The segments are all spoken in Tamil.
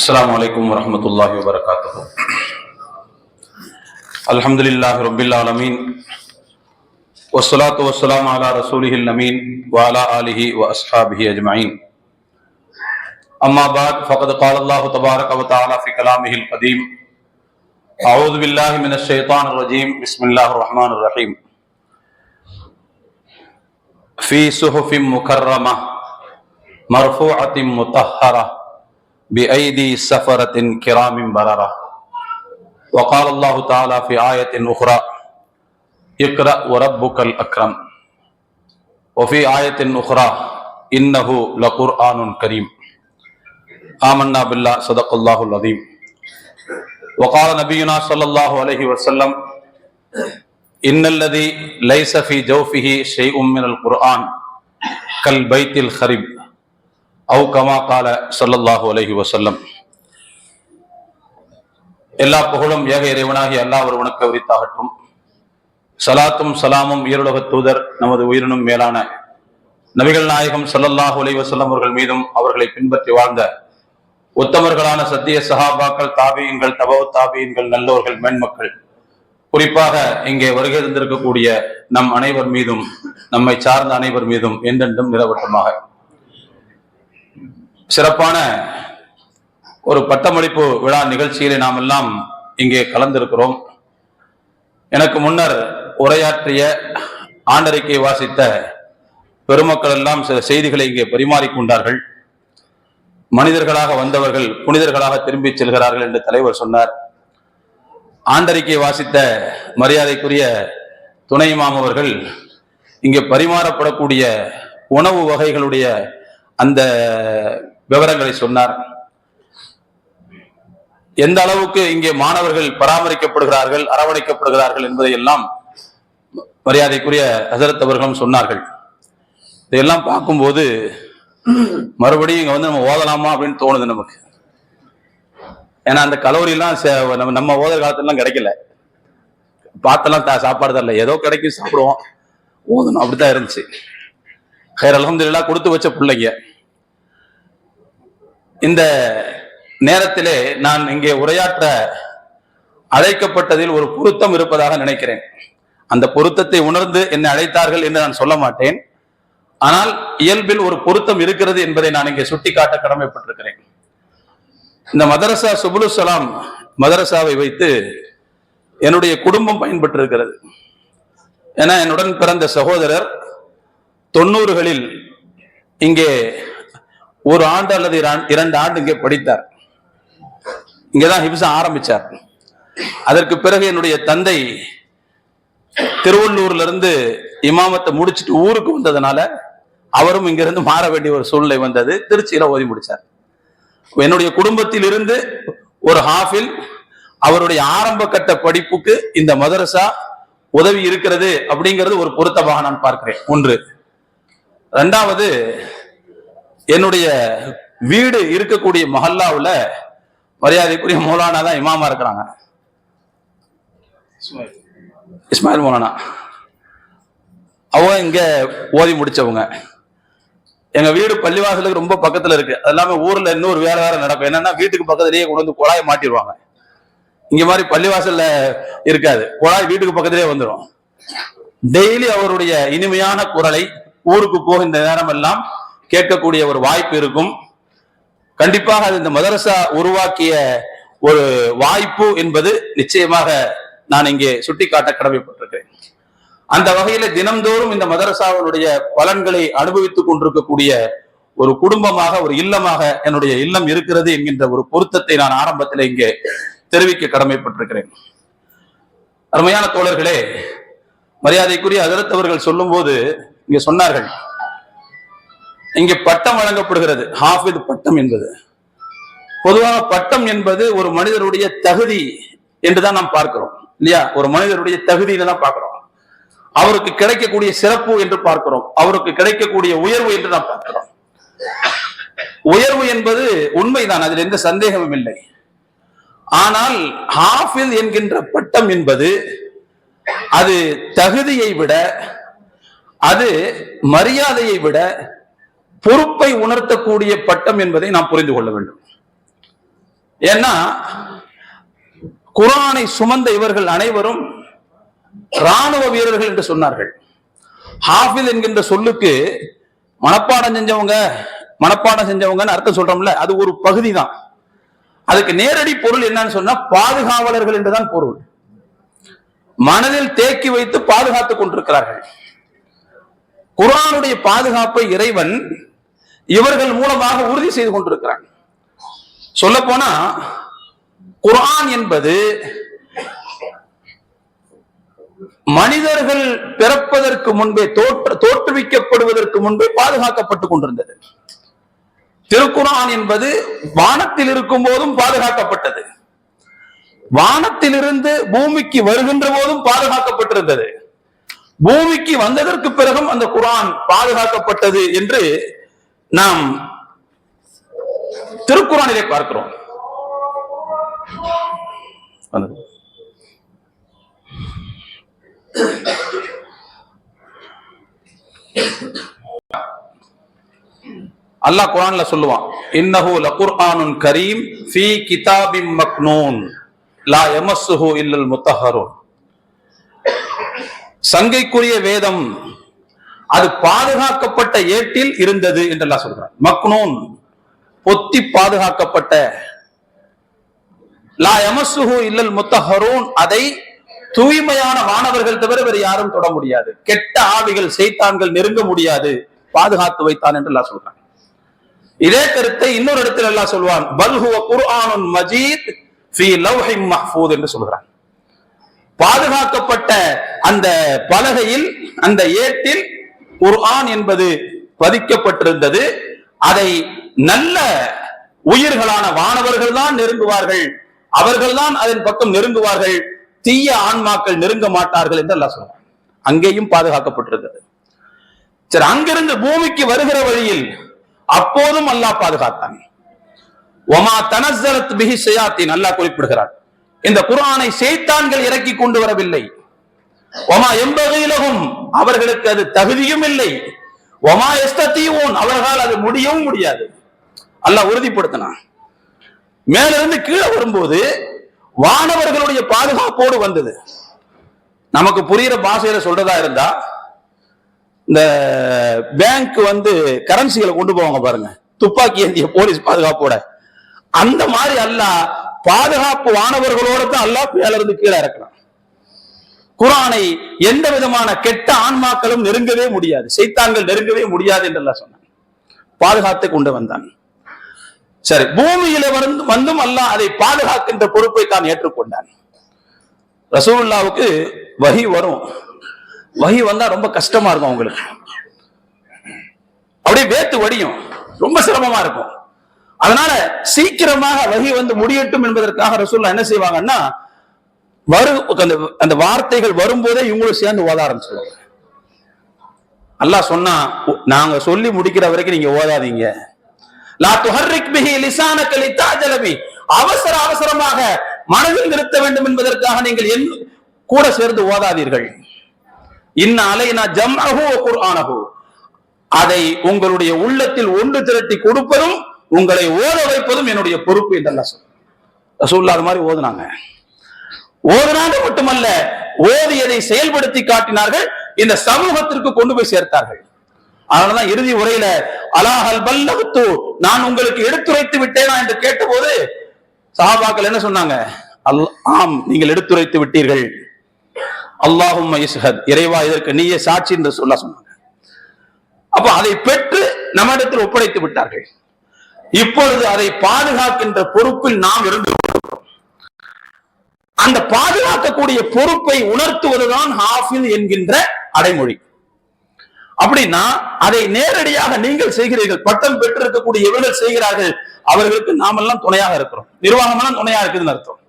السلام عليكم ورحمة الله وبركاته. الحمد لله رب العالمين والصلاة والسلام على رسوله الأمين وعلى آله وأصحابه أجمعين. أما بعد فقد قال الله تبارك وتعالى في كلامه القديم: أعوذ بالله من الشيطان الرجيم بسم الله الرحمن الرحيم. في صحف مكرمة مرفوعة مطهرة بأيدي سفرة كرام بررة. وقال الله تعالى في آية أخرى: اقرأ وربك الأكرم. وفي آية أخرى: إنه لقرآن كريم. آمنا بالله صدق الله العظيم. وقال نبينا صلى الله عليه وسلم: إن الذي ليس في جوفه شيء من القرآن كالبيت الخرب أو كما قال صلى الله عليه وسلم. எல்லா புகழும் ஏக இறைவனாகி அல்லாஹ் ஒருவனுக்கு உரித்தாகட்டும். சலாத்தும் சலாமும் ஈருலக தூதர் நமது உயிரினும் மேலான நபிகள் நாயகம் ஸல்லல்லாஹு அலைஹி வஸல்லம் அவர்கள் மீதும் அவர்களை பின்பற்றி வாழ்ந்த உத்தமர்களான சத்திய சஹாபாக்கள், தாபியீன்கள், தபவு தாபியீன்கள், நல்லோர்கள், மேன்மக்கள், குறிப்பாக இங்கே வருகை இருந்திருக்கக்கூடிய நம் அனைவர் மீதும், நம்மை சார்ந்த அனைவர் மீதும் என்றென்றும் நிலவட்டமாக. சிறப்பான ஒரு பட்டமளிப்பு விழா நிகழ்ச்சியிலே நாம் எல்லாம் இங்கே கலந்திருக்கிறோம். எனக்கு முன்னர் உரையாற்றிய ஆண்டறிக்கை வாசித்த பெருமக்கள் எல்லாம் சில செய்திகளை இங்கே பரிமாறிக்கொண்டார்கள். மனிதர்களாக வந்தவர்கள் புனிதர்களாக திரும்பி செல்கிறார்கள் என்று தலைவர் சொன்னார். ஆண்டறிக்கை வாசித்த மரியாதைக்குரிய துணை இமாம் அவர்கள் இங்கே பரிமாறப்படக்கூடிய உணவு வகைகளுடைய அந்த விவரங்களை சொன்னார். எந்த அளவுக்கு இங்கே மாணவர்கள் பராமரிக்கப்படுகிறார்கள், அரவணைக்கப்படுகிறார்கள் என்பதை எல்லாம் மரியாதைக்குரிய ஹசரத் அவர்களும் சொன்னார்கள். இதையெல்லாம் பார்க்கும்போது மறுபடியும் இங்க நம்ம ஓதலாமா அப்படின்னு தோணுது நமக்கு. ஏன்னா அந்த கலோரியெல்லாம் நம்ம ஓதல் காலத்துலாம் கிடைக்கல, பார்த்தெல்லாம் சாப்பாடு தரல, ஏதோ கிடைக்கும் சாப்பிடுவோம், ஓதணும், அப்படித்தான் இருந்துச்சு. ஹைர் அல்ஹம்துலில்லாஹ் கொடுத்து வச்ச பிள்ளைங்க. இந்த நேரத்திலே நான் இங்கே உரையாற்ற அழைக்கப்பட்டதில் ஒரு பொருத்தம் இருப்பதாக நினைக்கிறேன். அந்த பொருத்தத்தை உணர்ந்து என்னை அழைத்தார்கள் என்று நான் சொல்ல மாட்டேன். ஆனால் இயல்பில் ஒரு பொருத்தம் இருக்கிறது என்பதை நான் இங்கே சுட்டிக்காட்ட கடமைப்பட்டிருக்கிறேன். இந்த மதரசா சுபுலுஸ் ஸலாம் மதரசாவை வைத்து என்னுடைய குடும்பம் பயன்பட்டிருக்கிறது. ஏன்னா என்னுடன் பிறந்த சகோதரர் 90களில் இங்கே ஒரு ஆண்டு அல்லது 2 ஆண்டு இங்கே படித்தார். இங்கேதான் ஹிப்ஸ ஆரம்பிச்சார். அதற்கு பிறகு என்னுடைய தந்தை திருவள்ளூர்ல இருந்து இமாமத்தை முடிச்சுட்டு ஊருக்கு வந்ததுனால அவரும் இங்கிருந்து மாற வேண்டிய ஒரு சூழ்நிலை வந்தது. திருச்சியில ஓதி முடிச்சார். என்னுடைய குடும்பத்தில் இருந்து ஒரு ஹாஃபில் அவருடைய ஆரம்ப கட்ட படிப்புக்கு இந்த மதரசா உதவி இருக்கிறது அப்படிங்கிறது ஒரு பொருத்தமாக நான் பார்க்கிறேன். ஒன்று. 2வது, என்னுடைய வீடு இருக்கக்கூடிய மஹல்லாவுல மரியாதைக்குரிய மௌலானா தான் இமாமா இருக்கிறாங்க. இஸ்மாயில் மௌலானா அவங்க இங்க ஓதி முடிச்சவங்க. எங்க வீடு பள்ளிவாசலுக்கு ரொம்ப பக்கத்துல இருக்கு. அது இல்லாம ஊர்ல இன்னொரு வேற நடக்கும். என்னன்னா வீட்டுக்கு பக்கத்திலேயே கொண்டு வந்து குழாயை மாட்டிடுவாங்க. இங்க மாதிரி பள்ளிவாசல்ல இருக்காது, குழாய் வீட்டுக்கு பக்கத்திலேயே வந்துடும். டெய்லி அவருடைய இனிமையான குரலை ஊருக்கு போகின்ற நேரம் எல்லாம் கேட்கக்கூடிய ஒரு வாய்ப்பு இருக்கும். கண்டிப்பாக அது இந்த மதரசா உருவாக்கிய ஒரு வாய்ப்பு என்பது நிச்சயமாக நான் இங்கே சுட்டிக்காட்ட கடமைப்பட்டிருக்கிறேன். அந்த வகையில தினம்தோறும் இந்த மதரசாவினுடைய பலன்களை அனுபவித்துக் கொண்டிருக்கக்கூடிய ஒரு குடும்பமாக, ஒரு இல்லமாக என்னுடைய இல்லம் இருக்கிறது என்கின்ற ஒரு பொருத்தத்தை நான் ஆரம்பத்தில் இங்கே தெரிவிக்க கடமைப்பட்டிருக்கிறேன். அருமையான தோழர்களே, மரியாதைக்குரிய ஹஜரத் அவர்கள் சொல்லும் போது இங்க சொன்னார்கள், இங்கே பட்டம் வழங்கப்படுகிறது. ஹாஃபித் பட்டம் என்பது பொதுவாக பட்டம் என்பது ஒரு மனிதருடைய தகுதி என்றுதான் நாம் பார்க்கிறோம் இல்லையா? ஒரு மனிதருடைய தகுதியில தான் பார்க்கிறோம். அவருக்கு கிடைக்கக்கூடிய சிறப்பு என்று பார்க்கிறோம், அவருக்கு கிடைக்கக்கூடிய உயர்வு என்று நாம் பார்க்கிறோம். உயர்வு என்பது உண்மைதான், அதில் எந்த சந்தேகமும் இல்லை. ஆனால் ஹாஃபிஸ் என்கின்ற பட்டம் என்பது அது தகுதியை விட, அது மரியாதையை விட பொறுப்பை உணர்த்தக்கூடிய பட்டம் என்பதை நாம் புரிந்து கொள்ள வேண்டும். ஏன்னா குர்ஆனை சுமந்த இவர்கள் அனைவரும் ராணுவ வீரர்கள் என்று சொன்னார்கள். ஹாஃபில் என்கின்ற சொல்லுக்கு மனப்பாடம் செஞ்சவங்கன்னு அர்த்தம் சொல்றோம்ல, அது ஒரு பகுதி தான். அதுக்கு நேரடி பொருள் என்னன்னு சொன்னா பாதுகாவலர்கள் என்றுதான் பொருள். மனதில் தேக்கி வைத்து பாதுகாத்துக் கொண்டிருக்கிறார்கள். குர்ஆனுடைய பாதுகாப்பை இறைவன் இவர்கள் மூலமாக உறுதி செய்து கொண்டிருக்கிறான். சொல்ல போனா குர்ஆன் என்பது மனிதர்கள் பிறப்பதற்கு முன்பே தோற்றுவிக்கப்படுவதற்கு முன்பே பாதுகாக்கப்பட்டுக் கொண்டிருந்தது. திருக்குர்ஆன் என்பது வானத்தில் இருக்கும் போதும் பாதுகாக்கப்பட்டது, வானத்திலிருந்து பூமிக்கு வருகின்ற போதும் பாதுகாக்கப்பட்டிருந்தது, பூமிக்கு வந்ததற்கு பிறகும் அந்த குர்ஆன் பாதுகாக்கப்பட்டது என்று நாம் திருக்குர்ஆனிலே பார்க்கிறோம். அல்லாஹ் குர்ஆன்ல சொல்லுவான், இன்னஹு லகுர்ஆனுன் கரீம் ஃபீ கிதாபிம் மக்னூன் லா யமஸ்ஸுஹு இல்லல் முத்தஹ்ஹரூன். சங்கைக்குரிய வேதம் அது பாதுகாக்கப்பட்ட ஏட்டில் இருந்தது என்று அல்லாஹ் சொல்றான். மக்னூன் பொத்தி பாதுகாக்கப்பட்ட, லா யமஸ்ஸுஹு இல்லல் முத்தஹ்ஹரூன் அதை தூய்மையான மாணவர்கள் தவிர வேறு யாரும் தொட முடியாது, கெட்ட ஆவிகள் சைத்தான்கள் நெருங்க முடியாது, பாதுகாத்து வைத்தான் என்று அல்லாஹ் சொல்றான். இதே கருத்தை இன்னொரு இடத்தில் அல்லாஹ் சொல்வான், பல் ஹுவ குர்ஆனுன் மஜீத் ஃபீ லவ்ஹின் மஹ்ஃபூஸ் என்று சொல்கிறான். பாதுகாக்கப்பட்ட அந்த பலகையில், அந்த ஏட்டில் குர்ஆன் என்பது பதிக்கப்பட்டிருந்தது. அதை நல்ல உயிர்களான வானவர்கள் தான் நெருங்குவார்கள், அவர்கள் தான் அதன் பக்கம் நெருங்குவார்கள், தீய ஆன்மாக்கள் நெருங்க மாட்டார்கள் என்று அல்லாஹ் சொல்றான். அங்கேயும் பாதுகாக்கப்பட்டிருந்தது. சரி, அங்கிருந்து பூமிக்கு வருகிற வழியில் அப்போதும் அல்லாஹ் பாதுகாத்தான். ஒமா தனஸ்ஸலத் பிஹி ஷயாத்தீன், அல்லாஹ் குறிப்பிடுகிறார், இந்த குர்ஆனை ஷைத்தான்கள் இறக்கி கொண்டு வரவில்லை. ஒமா யம்பகீ லஹும், அவர்களுக்கு அது தகுதியும் இல்லை. ஒமா யஸ்ததீஊன், அவர்களால் அது முடியவும் முடியாது. அல்லாஹ் உறுதிப்படுத்தினான். மேலிருந்து கீழே வரும்போது வானவர்களுடைய பாதுகாப்போடு வந்தது. நமக்கு புரியுற பாஷையில சொல்றதா இருந்தா, இந்த பேங்க் கரன்சிகளை கொண்டு போவாங்க பாருங்க, துப்பாக்கி ஏந்திய போலீஸ் பாதுகாப்போட, அந்த மாதிரி அல்லாஹ் பாதுகாப்பு வானவர்களோட தான் அல்லாஹ் மேல இருந்து கீழே இறக்கலாம். குர்ஆனை எந்த விதமான கெட்ட ஆன்மாக்களும் நெருங்கவே முடியாது, சைத்தான்கள் நெருங்கவே முடியாது என்று அல்லாஹ் சொன்னான். பாதுகாத்து கொண்டு வந்தான். சரி, பூமியில வந்தும் அல்லாஹ் அதை பாதுகாக்கின்ற பொறுப்பை தான் ஏற்றுக்கொண்டான். ரசூலுல்லாஹ்வுக்கு வஹி வரும், வஹி வந்தா ரொம்ப கஷ்டமா இருக்கும் அவங்களுக்கு, அப்படியே வேத்து வடியும், ரொம்ப சிரமமா இருக்கும். அதனால சீக்கிரமாக வஹி முடியட்டும் என்பதற்காக ரசூலுல்லாஹ் என்ன செய்வாங்கன்னா, அந்த வார்த்தைகள் வரும்போதே இவங்களும் சேர்ந்து ஓத ஆரம்பிச்சுவாங்க. அல்லாஹ் சொன்னா, நாங்க சொல்லி முடிக்கிற வரைக்கும் நீங்க ஓதாதீங்க. லா துஹர்ரிக் பிஹி லிசானக லிதஅஜல பி, அவசர அவசரமாக மனதில் நிறுத்த வேண்டும் என்பதற்காக நீங்கள் கூட சேர்ந்து ஓதாதீர்கள். இன்ன அலைனா ஜம்அஹு வ குர்ஆனஹு, அதை உங்களுடைய உள்ளத்தில் ஒன்று திரட்டி கொடுப்பதும் உங்களை ஓத வைப்பதும் என்னுடைய பொறுப்பு என்று அல்லாஹ் சொல்றார். ரசூலுல்லாஹ் அது மாதிரி ஓதுனாங்க. ஓதுனாங்க மட்டுமல்ல, ஓதியதை செயல்படுத்தி காட்டினார்கள், இந்த சமூகத்திற்கு கொண்டு போய் சேர்த்தார்கள். அதனாலதான் இறுதி உரையில அலாஹல் பல்லகுத்து, நான் உங்களுக்கு எடுத்துரைத்து விட்டேனா என்று கேட்டபோது சஹாபாக்கள் என்ன சொன்னாங்க? ஆம், நீங்கள் எடுத்துரைத்து விட்டீர்கள். அல்லாஹும்ம யஷ்ஹத், இறைவா இதற்கு நீயே சாட்சி என்று சொன்னாங்க. அப்ப அதை பெற்று நம்மிடத்தில் ஒப்படைத்து விட்டார்கள். இப்பொழுது அதை பாதுகாக்கின்ற பொறுப்பில் நாம் இருந்து அந்த பாதுகாக்கக்கூடிய பொறுப்பை உணர்த்துவதுதான் ஹாஃபில் என்கின்ற அடைமொழி. அப்படின்னா அதை நேரடியாக நீங்கள் செய்கிறீர்கள், பட்டம் பெற்றிருக்கக்கூடிய இவர்கள் செய்கிறார்கள், அவர்களுக்கு நாமெல்லாம் துணையாக இருக்கிறோம், நிர்வாகமெல்லாம் துணையா இருக்குதுன்னு அர்த்தம்.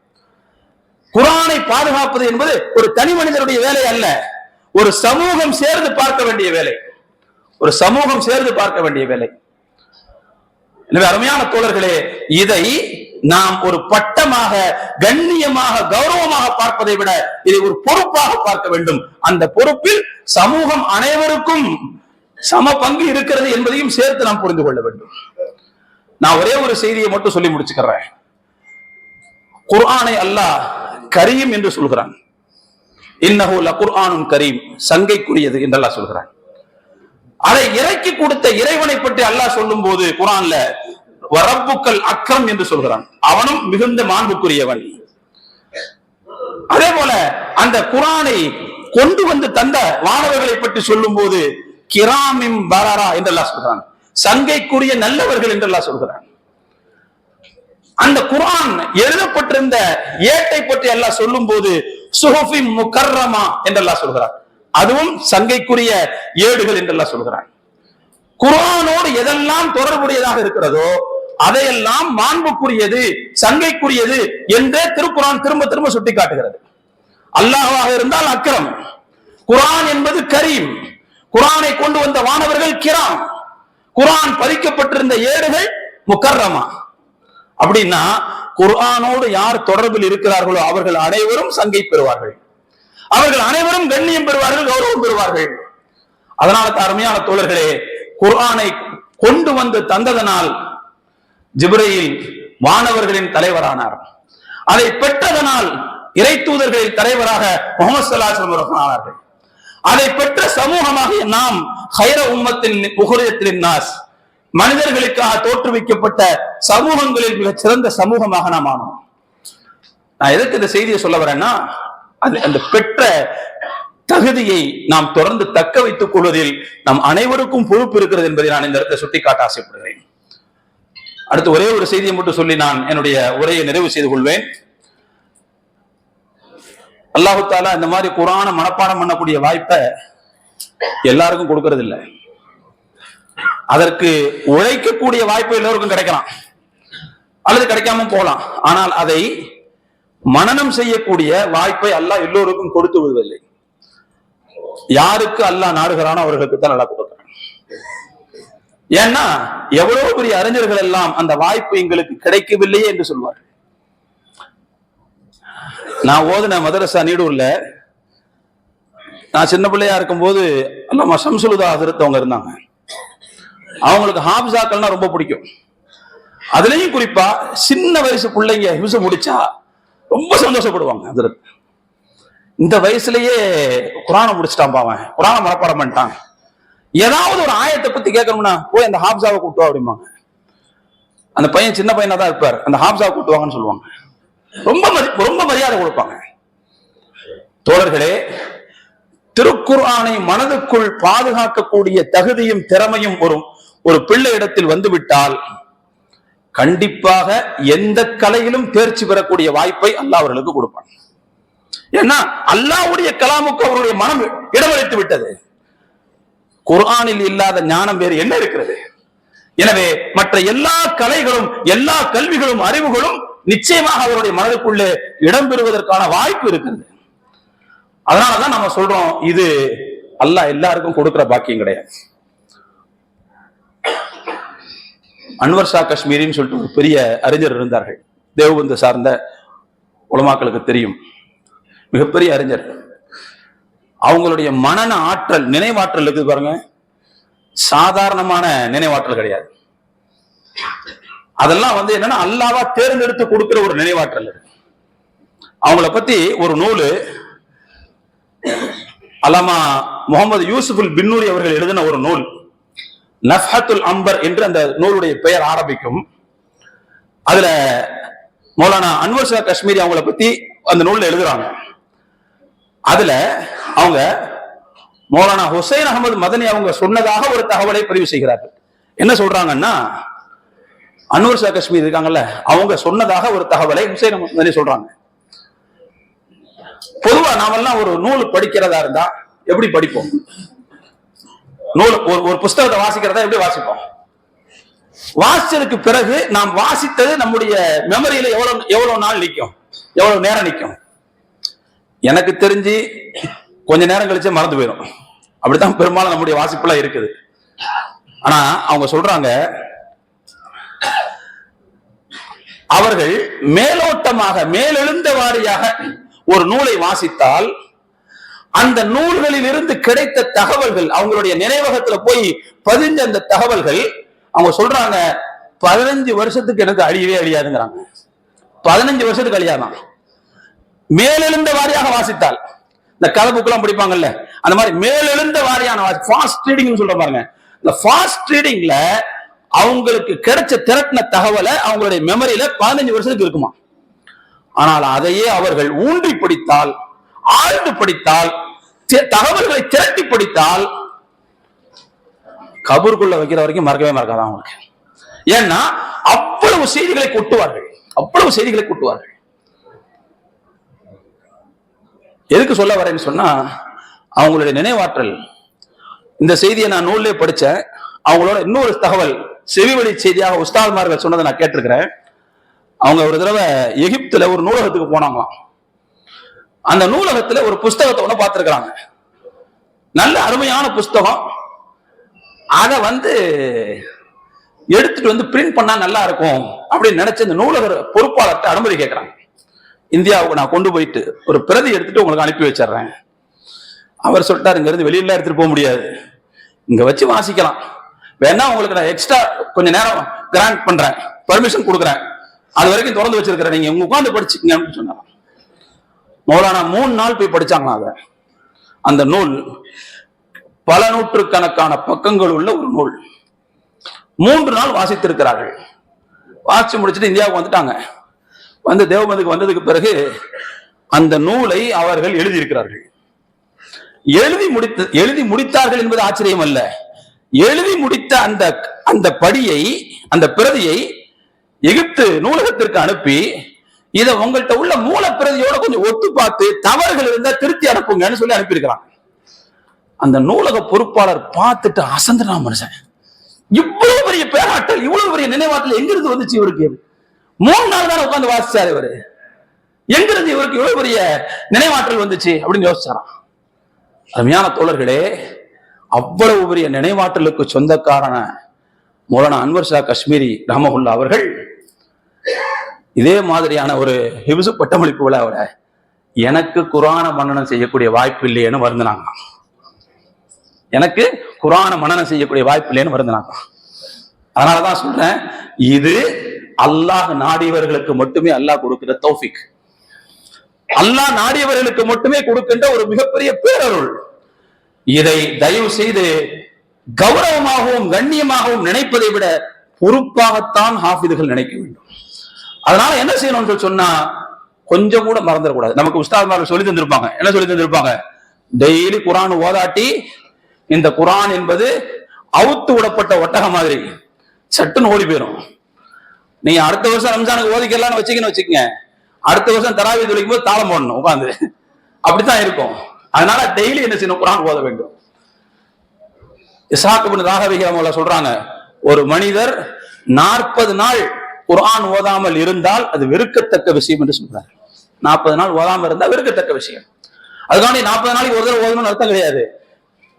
குர்ஆனை பாதுகாப்பது என்பது ஒரு தனி மனிதனுடைய வேலை அல்ல, ஒரு சமூகம் சேர்ந்து பார்க்க வேண்டிய வேலை, ஒரு சமூகம் சேர்ந்து பார்க்க வேண்டிய வேலை. எனவே அருமையான தோழர்களே, இதை நாம் ஒரு பட்டமாக, கண்ணியமாக, கௌரவமாக பார்ப்பதை விட இதை ஒரு பொறுப்பாக பார்க்க வேண்டும். அந்த பொறுப்பில் சமூகம் அனைவருக்கும் சம பங்கு இருக்கிறது என்பதையும் சேர்த்து நாம் புரிந்து கொள்ள வேண்டும். நான் ஒரே ஒரு செய்தியை மட்டும் சொல்லி முடிச்சுக்கிறேன். குர்ஆனை அல்லாஹ் கரீம் என்று சொல்கிறான். இன்னஹு லகுர்ஆனுன் கரீம், சங்கைக்குரியது என்று அல்லாஹ் சொல்கிறான். அதை இறக்கி கொடுத்த இறைவனை பற்றி அல்லாஹ் சொல்லும் போது குர்ஆன்ல வரப்புக்கள் அக்ரம் என்று சொல்கிறான், அவனும் மிகுந்த மாண்புக்குரியவன். அதே போல அந்த குர்ஆனை கொண்டு வந்து தந்த வானவர்களை பற்றி சொல்லும் போது கிராமிம் பரரா என்று அல்லாஹ் சொல்கிறான், சங்கைக்குரிய நல்லவர்கள் என்று அல்லாஹ் சொல்கிறான். அந்த குர்ஆன் எழுதப்பட்டிருந்த ஏட்டை பற்றி அல்லாஹ் சொல்லும் போது சுஹுஃபின் முகர்ரமா என்று அல்லாஹ் சொல்கிறான், அதுவும் சங்கைக்குரிய ஏடுகள் என்று அல்லாஹ் சொல்கிறான். குர்ஆனோடு எதெல்லாம் தொடர்புடையதாக இருக்கிறதோ அதையெல்லாம் மாண்புக்குரியது, சங்கைக்குரியது என்றே திருக்குர்ஆன் திரும்ப திரும்ப சுட்டி காட்டுகிறது. அல்லாஹ்வாக இருந்தால் அக்ரம், குர்ஆன் என்பது கரீம், குர்ஆனை கொண்டு வந்த வானவர்கள் கிராம், குர்ஆன் பதிக்கப்பட்டிருந்த ஏடுகள் முகர்ரமா. அப்படின்னா குர்ஆனோடு யார் தொடர்பில் இருக்கிறார்களோ அவர்கள் அனைவரும் சங்கை பெறுவார்கள், அவர்கள் அனைவரும் கண்ணியம் பெறுவார்கள், கௌரவம் பெறுவார்கள். அதனால அருமையான தோழர்களே, குர்ஆனை கொண்டு வந்து தந்ததனால் ஜிப்ரீல் வானவர்களின் தலைவரானார். அதை பெற்றதனால் இறை தூதர்களின் தலைவராக முஹம்மது ஸல்லல்லாஹு அலைஹி வஸல்லம் ஆனார்கள். அதை பெற்ற சமூகமாக நாம் ஹைர உம்மத்தின் உஹ்ரியத்தின் நாஸ், மனிதர்களுக்காக தோற்றுவிக்கப்பட்ட சமூகங்களில் மிகச் சிறந்த சமூகமாக நாம் ஆனோம். நான் எதுக்கு இந்த செய்தியை சொல்ல வரேன்னா, அந்த பெற்ற தகுதியை நாம் தொடர்ந்து தக்க வைத்துக் கொள்வதில் நம் அனைவருக்கும் பொறுப்பு இருக்கிறது என்பதை நான் இந்த இடத்தை சுட்டிக்காட்ட ஆசைப்படுகிறேன். அடுத்து ஒரே ஒரு செய்தியை மட்டும் சொல்லி நான் என்னுடைய உரையை நிறைவு செய்து கொள்வேன். அல்லாஹு தஆலா இந்த மாதிரி குர்ஆனை மனப்பாடம் பண்ணக்கூடிய வாய்ப்பை எல்லாருக்கும் கொடுக்கறது இல்லை. அதற்கு உழைக்கக்கூடிய வாய்ப்பு எல்லோருக்கும் கிடைக்கலாம் அல்லது கிடைக்காம போகலாம். ஆனால் அதை மனனம் செய்யக்கூடிய வாய்ப்பை அல்லாஹ் எல்லோருக்கும் கொடுத்து விடுவதில்லை. யாருக்கு அல்லாஹ் நாடுகிறானோ அவர்களுக்கு தான் நல்லா கொடுக்கிறான். ஏன்னா எவ்வளவு பெரிய அறிஞர்கள் எல்லாம் அந்த வாய்ப்பு எங்களுக்கு கிடைக்கவில்லையே என்று சொல்வார். நான் ஓதுன மதரசா நீடூர்ல நான் சின்ன பிள்ளையா இருக்கும் போது அல்லாமா ஷம்சுல் ஹுதா ஹஜ்ரத் அவங்க இருந்தாங்க. அவங்களுக்கு ஹாஃபிஸாக்கள்னா ரொம்ப பிடிக்கும். அதுலயும் குறிப்பா சின்ன வயசு பிள்ளைங்க ஹிஃப்ஸ் முடிச்சா ரொம்ப சந்தோஷப்படுவாங்க. ஹஜ்ரத் இந்த வயசுலயே குர்ஆனை முடிச்சிட்டான், பாவன் குர்ஆனை மனப்பாடம் பண்ணிட்டான், ஏதாவது ஒரு ஆயத்தை பத்தி கேட்கணும்னா போய் அந்த ஹாஃபிஸாவை கூட்டுவா அப்படிம்பாங்க. அந்த பையன் சின்ன பையனா தான் இருப்பார், அந்த ஹாஃபிஸாவை கூட்டுவாங்கன்னு சொல்லுவாங்க. ரொம்ப மரியாதை கொடுப்பாங்க. தோழர்களே, திருக்குர்ஆனை மனதுக்குள் பாதுகாக்கக்கூடிய தகுதியும் திறமையும் ஒரு பிள்ளை இடத்தில் வந்துவிட்டால் கண்டிப்பாக எந்த கலையிலும் தேர்ச்சி பெறக்கூடிய வாய்ப்பை அல்லாஹ் அவர்களுக்கு கொடுப்பான். ஏன்னா அல்லாஹ்வுடைய கலாமுக்கு அவருடைய மனம் இடமளித்து விட்டது. குர்ஆனில் இல்லாத ஞானம் வேறு என்ன இருக்கிறது? எனவே மற்ற எல்லா கலைகளும் எல்லா கல்விகளும் அறிவுகளும் நிச்சயமாக அவருடைய மனதுக்குள்ளே இடம்பெறுவதற்கான வாய்ப்பு இருக்கிறது. அதனாலதான் நம்ம சொல்றோம், இது அல்லாஹ் எல்லாருக்கும் கொடுக்கிற பாக்கியம் கிடையாது. அன்வர் ஷா காஷ்மீரின்னு சொல்லிட்டு ஒரு பெரிய அறிஞர் இருந்தார்கள், தேவபந்து சார்ந்த உலமாக்களுக்கு தெரியும், மிகப்பெரிய அறிஞர். அவங்களுடைய மனன ஆற்றல், நினைவாற்றல் இருக்குது பாருங்க, சாதாரணமான நினைவாற்றல் கிடையாது. அதெல்லாம் என்னன்னா அல்லாஹ்வா தேர்ந்தெடுத்து கொடுக்கிற ஒரு நினைவாற்றல். அவங்கள பத்தி ஒரு நூல் அல்லாமா முகமது யூசுஃபுல் பின்னூரி அவர்கள் எழுதின ஒரு நூல், நஃபஹத்துல் அம்பர் என்று அந்த நூலுடைய பெயர் ஆரம்பிக்கும். அதுல மௌலானா அன்வர் ஷா காஷ்மீரி அவங்கள பத்தி அந்த நூல்ல எழுதுறாங்க. அதுல அவங்க மௌலானா ஹுசைன் அகமது மதனி அவங்க சொன்னதாக ஒரு தகவலை பதிவு செய்கிறார்கள். என்ன சொல்றாங்கன்னா, அன்வர் ஷா காஷ்மீரி இருக்காங்கல்ல, அவங்க சொன்னதாக ஒரு தகவலை ஹுசைன் அகமது மதனி சொல்றாங்க. பொதுவா நாமெல்லாம் ஒரு நூல் படிக்கிறதா இருந்தா எப்படி படிப்போம்? நூல் ஒரு புஸ்தகத்தை வாசிக்கிறதா எப்படி வாசிப்போம்? வாசிச்சதுக்கு பிறகு நாம் வாசித்தது நம்முடைய மெமரியில எவ்வளவு நாள் நிற்கும், எவ்வளவு நேரம் நிற்கும்? எனக்கு தெரிஞ்சு கொஞ்ச நேரம் கழிச்சு மறந்து போயிடும். அப்படித்தான் பெரும்பாலும் நம்முடைய வாசிப்புல இருக்குது. ஆனா அவங்க சொல்றாங்க, அவர்கள் மேலோட்டமாக மேலெழுந்த வாரியாக ஒரு நூலை வாசித்தால் அந்த நூல்களில் இருந்து கிடைத்த தகவல்கள் அவங்களுடைய நினைவகத்துல போய் பதிஞ்ச அந்த தகவல்கள் அவங்க சொல்றாங்க 15 வருஷத்துக்கு எனக்கு அழியவே அழியாதுங்கிறாங்க. 15 வருஷத்துக்கு அழியாதான். மேலெழுந்த வாரியாக வாசித்தால், இந்த கதை புக்கெல்லாம் படிப்பாங்கல்ல, அந்த மாதிரி மேலெழுந்த வாரியான ஃபாஸ்ட் ரீடிங் சொல்ற பாருங்க. இந்த ஃபாஸ்ட் ரீடிங்ல அவங்களுக்கு கிடைச்ச திரட்டின தகவலை அவங்களுடைய மெமரியில 15 வருஷத்துக்கு இருக்குமா. ஆனால் அதையே அவர்கள் ஊன்றி படித்தால், ஆழ்ந்து படித்தால், தகவல்களை திரட்டி படித்தால் கபூருக்குள்ள வைக்கிற வரைக்கும் மறக்கவே மறக்காதான் அவங்களுக்கு. ஏன்னா அவ்வளவு செய்திகளை கொட்டுவார்கள், அவ்வளவு செய்திகளை கொட்டுவார்கள். எதுக்கு சொல்ல வரேன்னு சொன்னா, அவங்களுடைய நினைவாற்றல். இந்த செய்தியை நான் நூல்லே படிச்சேன். அவங்களோட இன்னொரு தகவல் செவிவழி செய்தியாக உஸ்தாத்மார்கள் சொன்னதை நான் கேட்டிருக்கிறேன். அவங்க ஒரு தடவை எகிப்துல ஒரு நூலகத்துக்கு போனாங்களாம். அந்த நூலகத்துல ஒரு புஸ்தகத்தை ஒண்ணு பார்த்திருக்கிறாங்க. நல்ல அருமையான புஸ்தகம். அதை எடுத்துட்டு பிரிண்ட் பண்ணா நல்லா இருக்கும் அப்படின்னு நினைச்சு இந்த நூலகர் பொறுப்பாளர்கிட்ட அனுமதி கேட்கிறாங்க. இந்தியாவுக்கு நான் கொண்டு போயிட்டு ஒரு பிரதி எடுத்துட்டு உங்களுக்கு அனுப்பி வச்சிடுறேன். அவர் சொல்லிட்டாரு, இங்க இருந்து வெளியில எடுத்துட்டு போக முடியாது, இங்க வச்சு வாசிக்கலாம், வேணா உங்களுக்கு நான் எக்ஸ்ட்ரா கொஞ்ச நேரம் கிராண்ட் பண்றேன், பர்மிஷன் கொடுக்குறேன், அது வரைக்கும் திறந்து வச்சிருக்கிறேன், நீங்க உங்க உட்காந்து படிச்சுங்க அப்படின்னு சொன்னாங்க. மௌலானா 3 நாள் போய் படிச்சாங்களா. அத அந்த நூல் பல நூற்றுக்கணக்கான பக்கங்கள் உள்ள ஒரு நூல். 3 நாள் வாசித்திருக்கிறார்கள். வாசிச்சு முடிச்சுட்டு இந்தியாவுக்கு வந்துட்டாங்க. தேவபந்துக்கு வந்ததுக்கு பிறகு அந்த நூலை அவர்கள் எழுதியிருக்கிறார்கள். எழுதி முடித்தார்கள் என்பது ஆச்சரியம் அல்ல. எழுதி முடித்த அந்த படியை, அந்த பிரதியை எகிப்து நூலகத்திற்கு அனுப்பி, இதை உங்கள்கிட்ட உள்ள மூல பிரதியோட கொஞ்சம் ஒத்து பார்த்து தவறுகள் இருந்தா திருத்தி அனுப்புங்கன்னு சொல்லி அனுப்பியிருக்கிறாங்க. அந்த நூலக பொறுப்பாளர் பார்த்துட்டு அசந்துனா மனுஷன். இவ்வளவு பெரிய பேராற்றல், இவ்வளவு பெரிய நினைவாற்றல் எங்கிருந்து வந்துச்சு இவருக்கு? 3 நாள் தான் உட்கார்ந்து வாசிச்சாரு இவரு. எங்கிருந்து இவருக்கு இவ்வளவு பெரிய நினைவாற்றல் வந்துச்சு அப்படின்னு யோசிச்சாராம். அருமையான தோழர்களே, அவ்வளவு பெரிய நினைவாற்றலுக்கு சொந்தக்காரன மௌலானா அன்வர் ஷா காஷ்மீரி ரஹ்மஹுல்லாஹ் அவர்கள் இதே மாதிரியான ஒரு ஹிப்ஸ் பட்டமளிப்பு விழாவோட எனக்கு குர்ஆன மன்னனம் செய்யக்கூடிய வாய்ப்பு இல்லையேன்னு வருந்தினாங்க. எனக்கு குர்ஆன மன்னனம் செய்யக்கூடிய வாய்ப்பு இல்லைன்னு வருந்தினாங்க. அதனாலதான் சொல்றேன், இது அல்லாஹ் நாடியவர்களுக்கு மட்டுமே அல்லாஹ் கொடுக்கிற தௌஃபீக், அல்லாஹ் நாடியவர்களுக்கு மட்டுமே கொடுக்கின்ற ஒரு மிகப்பெரிய பேரருள். இதை தயவு செய்து கௌரவமாகவும் கண்ணியமாகவும் நினைப்பதை விட பொறுப்பாகத்தான் ஹாஃபிதுகள் நினைக்க வேண்டும். அதனால என்ன செய்யணும்னு சொன்னா, கொஞ்சம் கூட மறந்துடக்கூடாது. நமக்கு உஸ்தாத்மார்கள் சொல்லி தந்திருப்பாங்க. என்ன சொல்லி தந்திருப்பாங்க? டெய்லி குர்ஆன் ஓதாட்டி, இந்த குர்ஆன் என்பது அவுத்து விடப்பட்ட ஒட்டகம் மாதிரி சட்டுன்னு ஓடி போயிடும். நீங்க அடுத்த வருஷம் ரம்ஜானுக்கு ஓதிக்கலாம்னு வச்சுக்கங்க, அடுத்த வருஷம் தராவி தொழிக்கும் போது தாளம் போடணும் உட்காந்து. அப்படித்தான் இருக்கும். அதனால டெய்லி என்ன செய்யணும்? குர்ஆன் ஓத வேண்டும். இஸ்ஹாக் இப்னு ராஹவி ரஹ்மத்துல்லாஹி சொல்றாங்க, ஒரு மனிதர் 40 நாள் குர்ஆன் ஓதாமல் இருந்தால் அது வெறுக்கத்தக்க விஷயம் என்று சொல்றாங்க. 40 நாள் ஓதாமல் இருந்தா வெறுக்கத்தக்க விஷயம். அதுக்காண்டி 40 நாளைக்கு ஒரு தடவை ஓதணும்னு அர்த்தம் கிடையாது.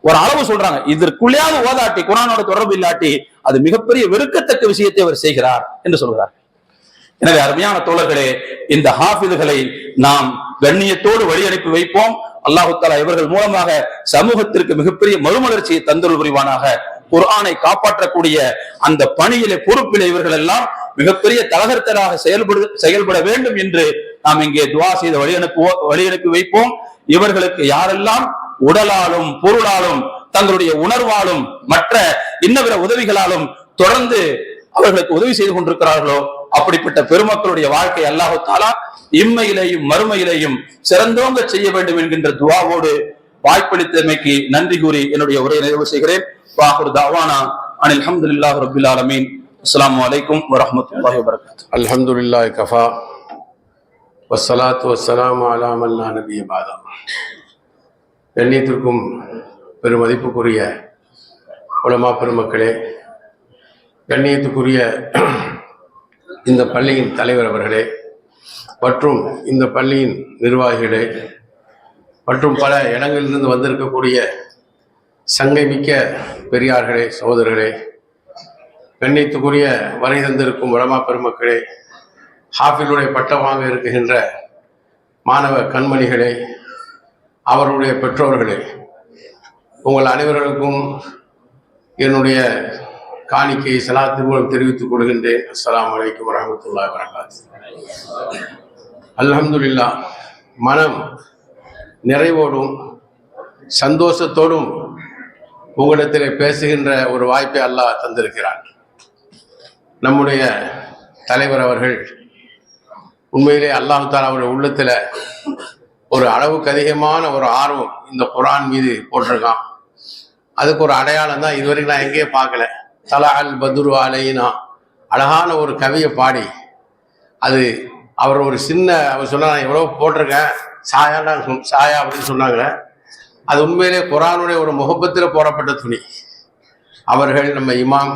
ஒரு அளவு சொல்றாங்க, இதற்குள்ளேயாவது ஓதாட்டி, குர்ஆனோட தொடர்பு இல்லாட்டி அது மிகப்பெரிய வெறுக்கத்தக்க விஷயத்தை அவர் செய்கிறார் என்று சொல்கிறார். எனவே அருமையான தோழர்களே, இந்த ஹாஃபிதுகளை நாம் கண்ணியத்தோடு வழி அனுப்பி வைப்போம். அல்லாஹு தஆலா இவர்கள் மூலமாக சமூகத்திற்கு மிகப்பெரிய மறுமலர்ச்சியை தந்தருள் புரிவானாக. குர்ஆனை காப்பாற்றக்கூடிய அந்த பணியிலே, பொறுப்பிலே இவர்கள் எல்லாம் மிகப்பெரிய தலகர்த்தராக செயல்பட வேண்டும் என்று நாம் இங்கே துஆ செய்து வழி அனுப்பி வைப்போம். இவர்களுக்கு யாரெல்லாம் உடலாலும் பொருளாலும் தங்களுடைய உணர்வாலும் மற்ற இன்னபிற உதவிகளாலும் தொடர்ந்து அவர்களுக்கு உதவி செய்து கொண்டிருக்கிறார்களோ அப்படிப்பட்ட பெருமக்களுடைய வாழ்க்கை அல்லாஹு தஆலா இம்மையிலேயும் மறுமையிலேயும் சிறந்தோங்க செய்ய வேண்டும் என்கின்ற துஆவோடு வாய்ப்பளித்தமைக்கு நன்றி கூறி என்னுடைய உரையை நிறைவு செய்கிறேன். வாஹிரு தஅவானா அனில் ஹம்துலில்லாஹி ரப்பில் ஆலமீன். அஸ்ஸலாமு அலைக்கும் வரஹ்மத்துல்லாஹி வபரகாத்துஹு. அல்ஹம்துலில்லாஹி கஃபா வஸ்ஸலாத்து வஸ்ஸலாமு அலா மன் லா நபிய்ய பஅதா. கண்ணியத்திற்கும் பெருமதிப்புக்குரிய உலமா பெருமக்களே, கண்ணியத்துக்குரிய இந்த பள்ளியின் தலைவர் அவர்களே, மற்றும் இந்த பள்ளியின் நிர்வாகிகளே, மற்றும் பல இடங்களிலிருந்து வந்திருக்கக்கூடிய சங்கை மிக்க பெரியார்களே, சகோதரர்களே, கண்ணியத்துக்குரிய வரை தந்திருக்கும் உலமா பெருமக்களே, ஹாஃபிலுடைய பட்டம் வாங்க இருக்குகின்ற மாணவ கண்மணிகளே, அவருடைய பெற்றோர்களே, உங்கள் அனைவர்களுக்கும் என்னுடைய காணிக்கை சலாத்தின் மூலம் தெரிவித்துக் கொள்கின்றேன். அஸ்ஸலாமு அலைக்கும் வரஹ்மத்துல்லாஹி வபரகாத்துஹு. அல்ஹம்துலில்லாஹ். மனம் நிறைவோடும் சந்தோஷத்தோடும் உங்களிடத்தில் பேசுகின்ற ஒரு வாய்ப்பை அல்லாஹ் தந்திருக்கிறார். நம்முடைய தலைவர் அவர்கள் உண்மையிலே அல்லாஹ் தஆலா அவருடைய உள்ளத்தில் ஒரு அளவுக்கு அதிகமான ஒரு ஆர்வம் இந்த குர்ஆன் மீது போட்டிருக்கான். அதுக்கு ஒரு அடையாளம் தான் இதுவரைக்கும் நான் எங்கேயே பார்க்கல. தலா அல் பத்ரு அலைனா அழகான ஒரு கவியை பாடி, அது அவர் ஒரு சின்ன அவர் சொன்னாங்க, நான் எவ்வளோ போட்டிருக்கேன் சாயா அப்படின்னு சொன்னாங்க. அது உண்மையிலே குர்ஆனுடைய ஒரு முகப்பத்தில் போடப்பட்ட துணி. அவர்கள் நம்ம இமாம்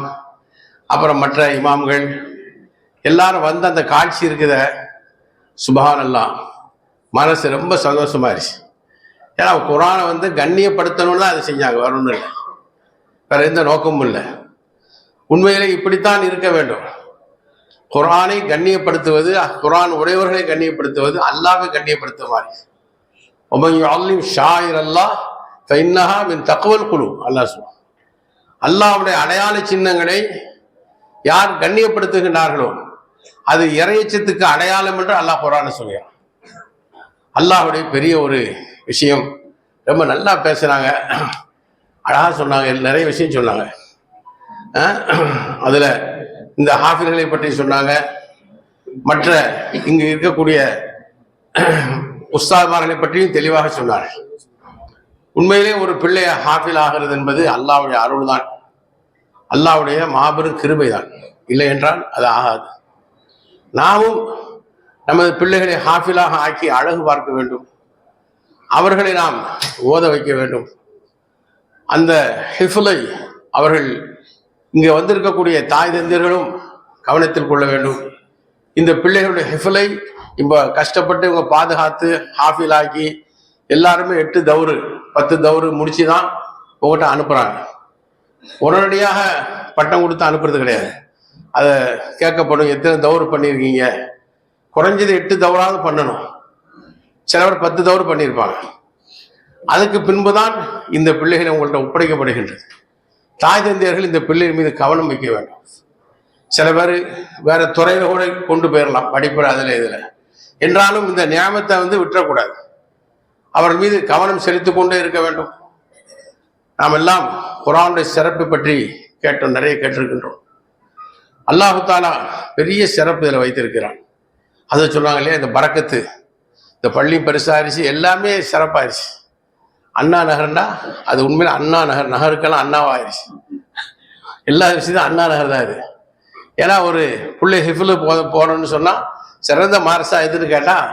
அப்புறம் மற்ற இமாம்கள் எல்லாரும் வந்து அந்த காட்சி இருக்குத, சுப்ஹானல்லாஹ், மனசு ரொம்ப சந்தோஷமாயிருச்சு. ஏன்னா குர்ஆனை வந்து கண்ணியப்படுத்தணும்னு தான் அதை செஞ்சாங்க, வேற ஒன்றும் இல்லை, வேற எந்த நோக்கமும் இல்லை. உண்மையிலே இப்படித்தான் இருக்க வேண்டும். குர்ஆனை கண்ணியப்படுத்துவது, குர்ஆன் உடையவர்களை கண்ணியப்படுத்துவது, அல்லாஹ்வை கண்ணியப்படுத்த மாதிரி. ஒமன் யுஅல்லிம் ஷாயிர் அல்லாஹ் ஃபஇன்னஹா மின் தக்வல் குலூப். அல்லாஹ் சொல்றான், அல்லாஹ்வுடைய அடையாள சின்னங்களை யார் கண்ணியப்படுத்துகின்றார்களோ அது இறையச்சத்துக்கு அடையாளம் என்று அல்லாஹ் குர்ஆனை சொல்கிறான். அல்லாஹ்வுடைய பெரிய ஒரு விஷயம். ரொம்ப நல்லா பேசுனாங்க, அழகா சொன்னாங்க, நிறைய விஷயம் சொன்னாங்க. அதுல இந்த ஹாஃபில்களை பற்றி சொன்னாங்க, மற்ற இங்கு இருக்கக்கூடிய உஸ்தாத்மார்களை பற்றியும் தெளிவாக சொன்னார். உண்மையிலே ஒரு பிள்ளைய ஹாஃபில் ஆகிறது என்பது அல்லாஹ்வுடைய அருள் தான், அல்லாஹ்வுடைய மாபெரும் கிருபை தான். இல்லை என்றால் அது ஆகாது. நாமும் நமது பிள்ளைகளை ஹாஃபிலாக ஆக்கி அழகு பார்க்க வேண்டும், அவர்களை நாம் ஓத வைக்க வேண்டும். அந்த ஹிஃபுலை அவர்கள் இங்கே வந்திருக்கக்கூடிய தாய் தந்தையர்களும் கவனத்தில் கொள்ள வேண்டும். இந்த பிள்ளைகளுடைய ஹிஃபுலை இப்போ கஷ்டப்பட்டு இவங்க பாதுகாத்து ஹாஃபிலாக்கி எல்லாருமே 8 தௌரு 10 தௌரு முடிச்சு தான் உங்கள்கிட்ட அனுப்புகிறாங்க. உடனடியாக பட்டம் கொடுத்து அனுப்புறது கிடையாது. அதை கேட்கப்படும், எத்தனை தௌரு பண்ணியிருக்கீங்க, குறைஞ்சது 8 தௌராவது பண்ணணும். சிலவர் 10 தௌரு பண்ணியிருப்பாங்க. அதுக்கு பின்புதான் இந்த பிள்ளைகளை உங்கள்கிட்ட ஒப்படைக்கப்படுகின்றது. தாய் தந்தையர்கள் இந்த பிள்ளை மீது கவனம் வைக்க வேண்டும். சில பேர் வேற துறையில கூட கொண்டு போயிடலாம், படிப்பு அதில் இதில், என்றாலும் இந்த நியாமத்தை வந்து விட்டுறக்கூடாது. அவர்கள் மீது கவனம் செலுத்தி கொண்டே இருக்க வேண்டும். நாம் எல்லாம் குர்ஆனுடைய சிறப்பை பற்றி கேட்டோம், நிறைய கேட்டிருக்கின்றோம். அல்லாஹ் தஆலா பெரிய சிறப்பு இதில் வைத்திருக்கிறான். அதை சொன்னாங்க இல்லையா, இந்த பரக்கத்து, இந்த பள்ளி பெருசாயிருச்சு, எல்லாமே சிறப்பாயிருச்சு. அண்ணா நகர்னா அது உண்மையில அண்ணா நகர், நகருக்கெல்லாம் அண்ணாவாயிருச்சு. எல்லா விஷயத்தையும் அண்ணா நகர் தான் இது. ஏன்னா ஒரு பிள்ளை ஹிஃபுல் போகணும்னு சொன்னால் சிறந்த மார்க்ஸா எதுன்னு கேட்டால்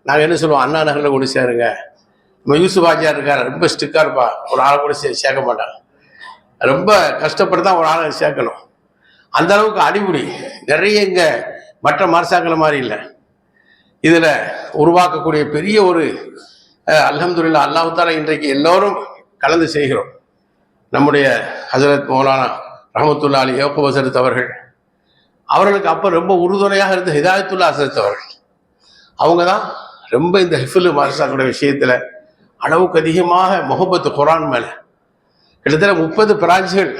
நாங்கள் என்ன சொல்லுவோம், அண்ணா நகரில் கொண்டு சேருங்க. நம்ம யூசுப் ஆஜியார் இருக்கார், ரொம்ப ஸ்ட்ரிக்டாக இருப்பா, ஒரு ஆளை கூட சேர்க்க மாட்டாங்க. ரொம்ப கஷ்டப்பட்டு தான் ஒரு ஆளை சேர்க்கணும். அந்த அளவுக்கு அடிப்படை நிறைய இங்கே மற்ற மார்க்ஸாக்களை மாதிரி இல்லை. இதில் உருவாக்கக்கூடிய பெரிய ஒரு அல்ஹம்துலில்லாஹ், அல்லாஹ் தஆலா இன்றைக்கு எல்லோரும் கலந்து செய்கிறோம். நம்முடைய ஹஜரத் மௌலானா ரஹ்மத்துல்லாஹி அலைஹி யக்கூப் ஹஸரத் அவர்கள், அவர்களுக்கு அப்போ ரொம்ப உறுதுணையாக இருந்த ஹிதாயத்துல்லா ஹஸரத் அவர்கள், அவங்க தான் ரொம்ப இந்த ஹிஃபுல் மார்சாக்குடைய விஷயத்தில் அளவுக்கு அதிகமாக முஹப்பத்து குர்ஆன் மேலே கிட்டத்தட்ட 30 பிரான்ச்சுகள்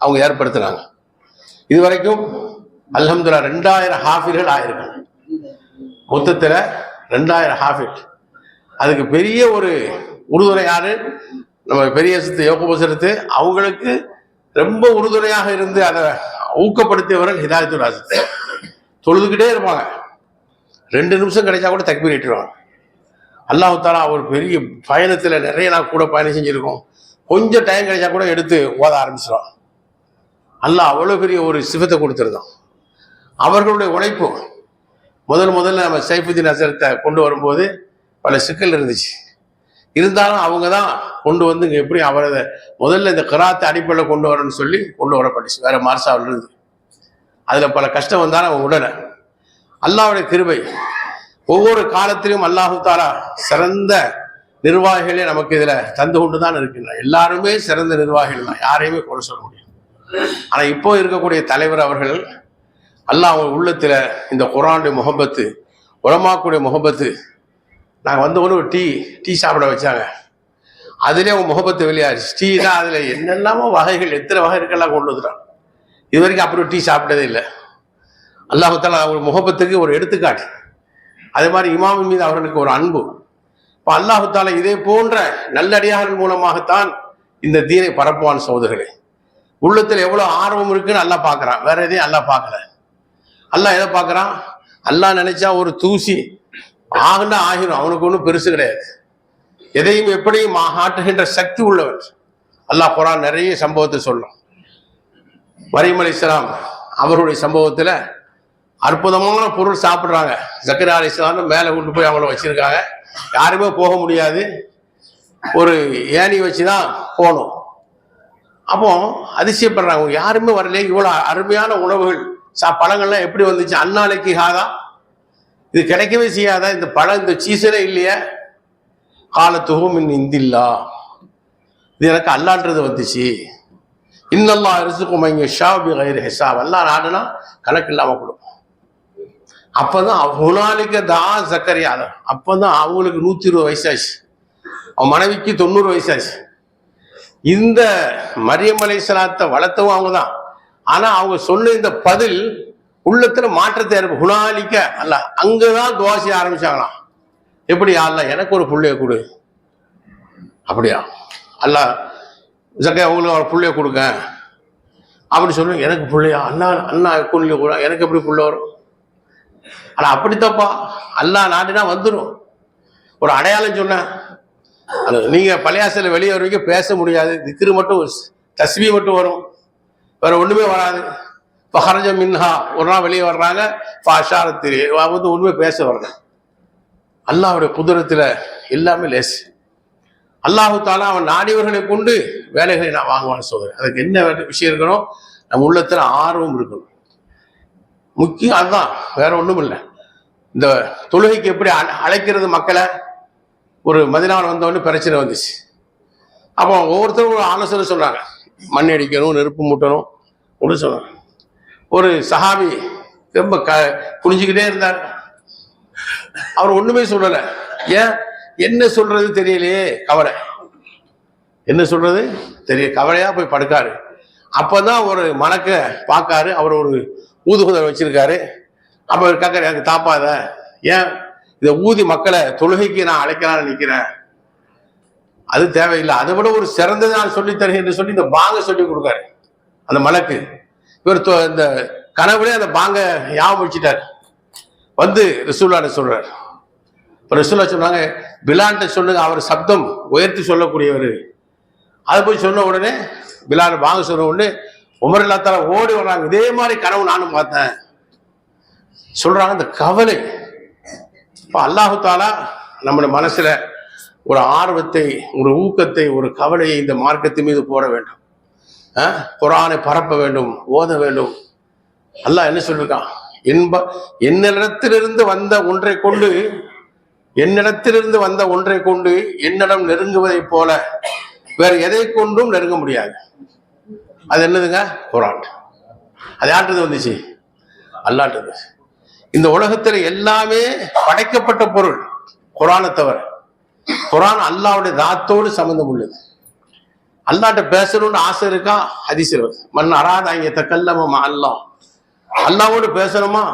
அவங்க ஏற்படுத்தினாங்க. இதுவரைக்கும் அல்ஹம்துலில்லாஹ் 2000 ஹாஃபில்கள் ஆயிருக்காங்க. மொத்தத்தில் 2000 ஹாஃபில். அதுக்கு பெரிய ஒரு உறுதுணை யாரு, நம்ம பெரிய யக்கூப் ஹஸரத், அவங்களுக்கு ரொம்ப உறுதுணையாக இருந்து அதை ஊக்கப்படுத்தியவர்கள் ஹிதாயத்துல் ஹஸரத். தொழுதுகிட்டே இருப்பாங்க, 2 நிமிஷம் கிடைச்சா கூட தக்பீர் ஏற்றுவாங்க. அல்லாஹ் தஆலா ஒரு பெரிய பயணத்தில் நிறைய நாள் கூட பயணம் செஞ்சுருக்கோம், கொஞ்சம் டைம் கிடைச்சா கூட எடுத்து ஓத ஆரம்பிச்சிடும். அல்லாஹ் அவ்வளோ பெரிய ஒரு சிஃபத்தை கொடுத்துருந்தோம். அவர்களுடைய உழைப்பு முதல்ல நம்ம சைஃபுதீன் ஹஸரத்தை கொண்டு வரும்போது பல சிக்கல் இருந்துச்சு. இருந்தாலும் அவங்க தான் கொண்டு வந்து இங்கே எப்படி அவரை முதல்ல இந்த கிராத்தை அடிப்படையில் கொண்டு வரணும்னு சொல்லி கொண்டு வரப்பட்டுச்சு, வேற மார்சாவில் இருந்து. அதில் பல கஷ்டம் வந்தாலும் அவங்க உடனே அல்லாஹ்வுடைய கிருபை. ஒவ்வொரு காலத்திலும் அல்லாஹ் தஆலா சிறந்த நிர்வாகிகளே நமக்கு இதில் தந்து கொண்டு தான் இருக்கின்றன. எல்லாருமே சிறந்த நிர்வாகிகள் தான், யாரையுமே குறை சொல்ல முடியும். ஆனால் இப்போ இருக்கக்கூடிய தலைவர் அவர்கள் அல்லாஹ் உள்ளத்தில் இந்த குர்ஆனுடைய முஹப்பத்து, உலமாக்குடைய முஹப்பத்து. நாங்கள் வந்த ஒரு டீ சாப்பிட வச்சாங்க, அதிலே அவங்க முகப்பத்து வெளியாச்சு. டீ தான் அதில் என்னெல்லாமோ வகைகள், எத்தனை வகை இருக்கலாம் கொண்டு வந்துட்டாங்க. இது வரைக்கும் அப்படி டீ சாப்பிட்டதே இல்லை. அல்லாஹ் தஆலா ஒரு முகப்பத்துக்கு ஒரு எடுத்துக்காட்டு. அதே மாதிரி இமாமின் மீது அவர்களுக்கு ஒரு அன்பு. இப்போ அல்லாஹ் தஆலா இதே போன்ற நல்லடியார்கள் மூலமாகத்தான் இந்த தீனை பரப்புவான் சகோதரர்களே. உள்ளத்தில் எவ்வளவு ஆர்வம் இருக்குன்னு அல்லாஹ் பார்க்கறான், வேற எதையும் அல்லாஹ் பார்க்கல. அல்லாஹ் எதை பார்க்கறான்? அல்லாஹ் நினைச்சா ஒரு தூசி ஆகுன்னா ஆகிரும், அவனுக்கு ஒன்றும் பெருசு கிடையாது. எதையும் எப்படியும் ஆட்டுகின்ற சக்தி உள்ளவன். அல்லாஹ் குர்ஆன் நிறைய சம்பவத்தை சொல்லும். மரியம் அலைஹிஸ்ஸலாம் அவருடைய சம்பவத்துல அற்புதமான பொருள் சாப்பிட்றாங்க. ஜக்கரியா அலைஹிஸ்ஸலாம் மேலே கொண்டு போய் அவங்கள வச்சிருக்காங்க, யாருமே போக முடியாது, ஒரு ஏணி வச்சுதான் போகணும். அப்போ அதிசயப்படுறாங்க, யாருமே வரல, இவ்வளவு அருமையான உணவுகள் பழங்கள்லாம் எப்படி வந்துச்சு? அந்நாளைக்கு ஹாதா, இது கிடைக்கவே செய்யாதா? இந்த பழம் இந்த சீசனே இல்லையா? காலத்துகும் இந்தில்லா, இது எனக்கு அல்லான்றது வந்துச்சு. இன்னல்லாஹ் யர்ஸுகு மன் யஷாஉ பிகைரி ஹிசாப், அல்லாஹ் நாடுனா கணக்கு இல்லாம கொடுக்கும். அப்பதான் ஹுனாலிக தா ஜக்கரியா, அப்பதான் அவங்களுக்கு 120 வயசாச்சு, அவன் மனைவிக்கு 90 வயசாச்சு. இந்த மரியம் அலைஹிஸ்ஸலாத்தை வளர்த்தவும் அவங்க தான். ஆனா அவங்க சொன்ன இந்த பதில் உள்ளத்துல மாற்றத்தை இருக்கு. ஹுனாலிக்க அல்லாஹ், அங்கதான் துஆ செய்ய ஆரம்பிச்சாங்களாம். எப்படி? அல்லாஹ் எனக்கு ஒரு புள்ளைய கொடு. அப்படியா? அல்லாஹ் ஜக்கரியா உங்களுக்கு ஒரு புள்ளைய கொடுங்க அப்படி சொல்லுங்க. எனக்கு பிள்ளையா? அண்ணா கொள்ளி கூட எனக்கு எப்படி புள்ள வரும்? ஆனா அப்படித்தப்பா, அல்லாஹ் நாடுனா வந்துடும். ஒரு அடையாளம் சொன்னேன், அது நீங்க பள்ளியாசல வெளியே வருவீங்க, பேச முடியாது, திக்ரு மட்டும் தஸ்பீ மட்டும் வரும், வேற ஒண்ணுமே வராது. ஃபஹரஜ மின்ஹா, ஒரு நாள் வெளியே வர்றாங்க, ஃபாஷாரத்திரி வந்து ஒண்ணுமே பேச வரல. அல்லாஹ்வுடைய குதிரத்துல எல்லாமே லேஸ். அல்லாஹு தஆலா அவன் நாடியவர்களை கொண்டு வேலைகளை நான் வாங்குவான்னு சொல்றேன். அதுக்கு என்ன விஷயம் இருக்கணும்? நம்ம உள்ளத்துல ஆர்வம் இருக்கணும். முக்கியம் அதுதான், வேற ஒண்ணும் இல்லை. இந்த தொழுகைக்கு எப்படி அழைக்கிறது மக்களை? ஒரு மதினாவில் வந்தவொடனே பிரச்சனை வந்துச்சு. அப்போ ஒவ்வொருத்தரும் ஒரு ஆலோசனை சொன்னாங்க, மண் அடிக்கணும், நெருப்பு மூட்டணும் ஒன்று சொன்னாங்க. ஒரு சஹாபி ரொம்ப குனிஞ்சுக்கிட்டே இருந்தார், அவர் ஒண்ணுமே சொல்லலை. ஏன்? என்ன சொல்றது தெரியலையே, கவலை. என்ன சொல்றது தெரிய, கவலையா போய் படுக்காரு. அப்பதான் ஒரு மணக்க பார்க்காரு, அவர் ஒரு ஊதுகுதல் வச்சிருக்காரு. அப்ப கேட்காரு, எனக்கு தாப்பாத, ஏன் இதை ஊதி மக்களை தொழுகைக்கு நான் அழைக்கலாம்னு நினைக்கிறேன், அது தேவையில்லை, அதை விட ஒரு சிறந்ததை நான் சொல்லி தருகிறேன் என்று சொல்லி இந்த பாங்க சொல்லி கொடுக்காரு அந்த மலக்கு. இவர் இந்த கனவுலே அந்த பாங்க ஞாபகம் வச்சுட்டார். வந்து ரசூலுல்லாஹ் சொல்றார். ரசூலுல்லாஹ் சொன்னாங்க, பிலால்ட்ட சொல்லுங்க, அவர் சப்தம் உயர்த்தி சொல்லக்கூடியவர். அதை போய் சொன்ன உடனே பிலால் வாங்க சொன்ன உடனே உமர் ரலியல்லாஹு தஆலா ஓடி வர்றாங்க. இதே மாதிரி கனவு நானும் பார்த்தேன் சொல்றாங்க. இந்த கவலை, இப்போ அல்லாஹு தஆலா நம்முடைய மனசுல ஒரு ஆர்வத்தை, ஒரு ஊக்கத்தை, ஒரு கவலையை இந்த மார்க்கத்தின் மீது போட வேண்டும். குர்ஆனை பரப்ப வேண்டும், ஓத வேண்டும். அல்லாஹ் என்ன சொல்லிருக்கான்? என்னிடத்திலிருந்து வந்த ஒன்றை கொண்டு, என்னிடத்திலிருந்து வந்த ஒன்றை கொண்டு என்னிடம் நெருங்குவதை போல வேற எதை கொண்டும் நெருங்க முடியாது. அது என்னதுங்க? குர்ஆன். அது யார்கிட்ட வந்துச்சு? அல்லாஹ்ட்ட. இந்த உலகத்துல எல்லாமே படைக்கப்பட்ட பொருள் குர்ஆனை தவிர. குர்ஆன் அல்லாஹ்வுடைய தாத்தோடு சம்பந்தம் உள்ளது. அல்லாஹ்ட்ட பேசணும்னு ஆசை இருக்கா? ஹதீஸ் வருது, மன் அராத அன் யதகல்லம மஅ அல்லாஹ், அல்லாஹ்வோடு பேசணுமா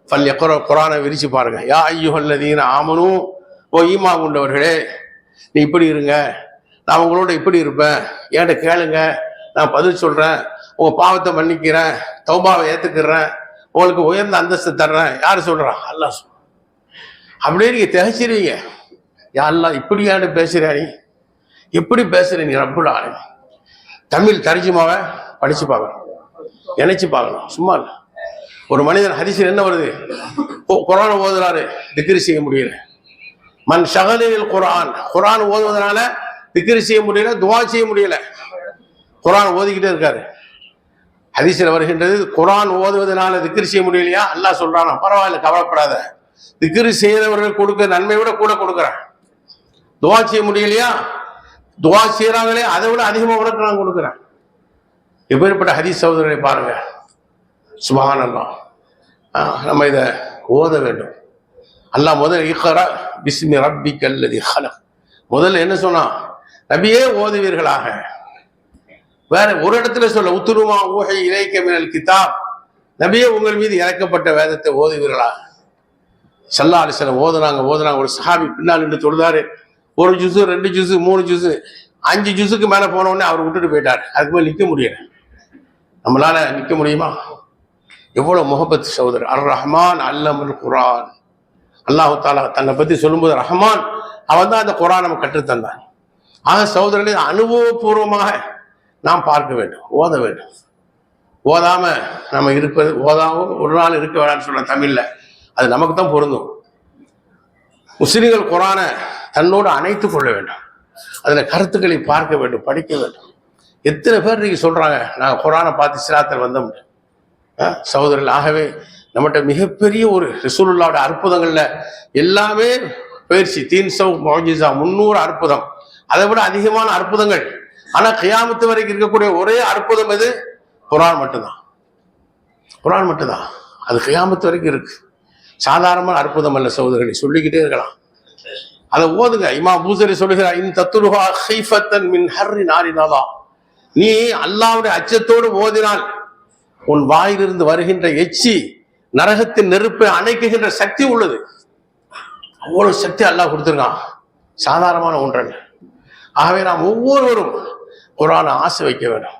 ஃபல்யக்ரா, குர்ஆனை விரிச்சு பாருங்க. யா அய்யுஹல்லதீன ஆமனூ, ஓ ஈமான் கொண்டவர்களே, நீ இப்படி இருங்க, நான் உங்களோட இப்படி இருப்பேன், என்கிட்ட கேளுங்க, நான் பதில் சொல்றேன், உங்க பாவத்தை மன்னிக்கிறேன், தௌபாவை ஏத்துக்கிறேன், உங்களுக்கு உயர்ந்த அந்தஸ்து தர்றேன். யாரு சொல்றான்? அல்லாஹ் சொல்றான். அப்படியே நீங்க திகைச்சிருவீங்க, யா அல்லாஹ் இப்படியாண்டு பேசுறியா, நீ எப்படி பேசுற நீ ரப்புல் ஆலமீன். தமிழ் தர்ஜுமாவை படிச்சு பார்க்கணும், நினைச்சு பார்க்கணும், சும்மா இல்லை. ஒரு மனிதன் ஹதீஸில் என்ன வருது? குர்ஆனை ஓதுறாரு, திக்ரு செய்ய முடியல. மன் ஷகலில் குர்ஆன், குர்ஆன் ஓதுவதனால திக்ரு செய்ய முடியல, துஆ செய்ய முடியல, குர்ஆன் ஓதிக்கிட்டே இருக்காரு. ஹதீஸில் வருகின்றது, குர்ஆன் ஓதுவதனால திக்ரு செய்ய முடியலையா? அல்லாஹ் சொல்றானா, பரவாயில்ல, கவலைப்படாத, திக்ரு செய்யறவர்கள் கொடுக்க நன்மை விட கூட கொடுக்குறேன். துஆ செய்ய முடியலையா? துஆ செய்யறாங்களே அதை விட அதிகமாக உனக்கு நான் கொடுக்குறேன். எப்பேற்பட்ட ஹதீஸ் சகோதரரை பாருங்க, சுப்ஹானல்லாஹ். நம்ம இதை ஓத வேண்டும். அல்லாஹ் முதல் இக்ரா பிஸ்மி ரப்பிக்கல்லதி ஹலக், முதல்ல என்ன சொன்னா? நபியே ஓதுவீர்களாக. வேற ஒரு இடத்துல சொல்ல உத்துருமா ஊஹை இலைக்க மினல் கிதாப், நபியே உங்கள் மீது இறக்கப்பட்ட வேதத்தை ஓதுவீர்களா? ஸல்லல்லாஹு அலைஹி வஸல்லம் ஓதுனாங்க. ஒரு சஹாபி பின்னால் நின்று தொழுதாரு. 1 ஜுஸு 2 ஜுஸு 3 ஜுஸு 5 ஜுஸுக்கு மேல போன உடனே அவர் விட்டுட்டு போயிட்டார். அதுக்கு மேல நிக்க முடியல. நம்மளால நிக்க முடியுமா? எவ்வளவு முஹப்பத் சகோதரர். அர் ரஹ்மான் அல்லமுல் குர்ஆன். அல்லாஹு தஆலா தன்னை பத்தி சொல்லும்போது ரஹ்மான், அவன் தான் அந்த குர்ஆன் நம்ம கற்றுத்தந்தான். ஆக சகோதரர்களே, அனுபவபூர்வமாக நாம் பார்க்க வேண்டும், ஓத வேண்டும். ஓதாம நம்ம இருப்பது, ஓதாம ஒரு நாள் இருக்க வேணாம்னு சொல்ல தமிழ்ல, அது நமக்கு தான் பொருந்தும். முஸ்லிம்கள் குர்ஆனை தன்னோடு அணைத்துக் கொள்ள வேண்டும். அதுல கருத்துக்களை பார்க்க வேண்டும், படிக்க வேண்டும். எத்தனை பேர் நீங்க சொல்றாங்க நாங்கள் குர்ஆனை பார்த்து இஸ்லாத்தில் வந்தோம் சகோதரர்கள். ஆகவே நம்மகிட்ட மிகப்பெரிய ஒரு ரசூலுல்லாஹ்வுடைய அற்புதங்கள்ல எல்லாமே பயிற்சி. 300 முஅஜிஸா, 300 அற்புதம், அதை விட அதிகமான அற்புதங்கள். ஆனா கியாமத்து வரைக்கும் இருக்கக்கூடிய ஒரே அற்புதம் எது? குர்ஆன் மட்டும்தான். குர்ஆன் மட்டும்தான். அது கியாமத்து வரைக்கும் இருக்கு. சாதாரணமான அற்புதம் அல்ல சகோதரர்களை, சொல்லிக்கிட்டே இருக்கலாம். அதை ஓதுங்க. இமாம் பூசரி சொல்லுகிறார், இன் தத்துருஹா ஹைஃபத்தன் மின் ஹர்ரி நாரினாதா, நீ அல்லாஹ்வுடைய அச்சத்தோடு ஓதினால் உன் வாயிலிருந்து வருகின்ற எச்சி நரகத்தின் நெருப்பை அணைக்குகின்ற சக்தி உள்ளது. அவ்வளவு சக்தி அல்லாஹ் கொடுத்துருக்கான். சாதாரணமான ஒன்றல்ல. ஆகவே நாம் ஒவ்வொருவரும் குர்ஆனை ஆசை வைக்க வேண்டும்.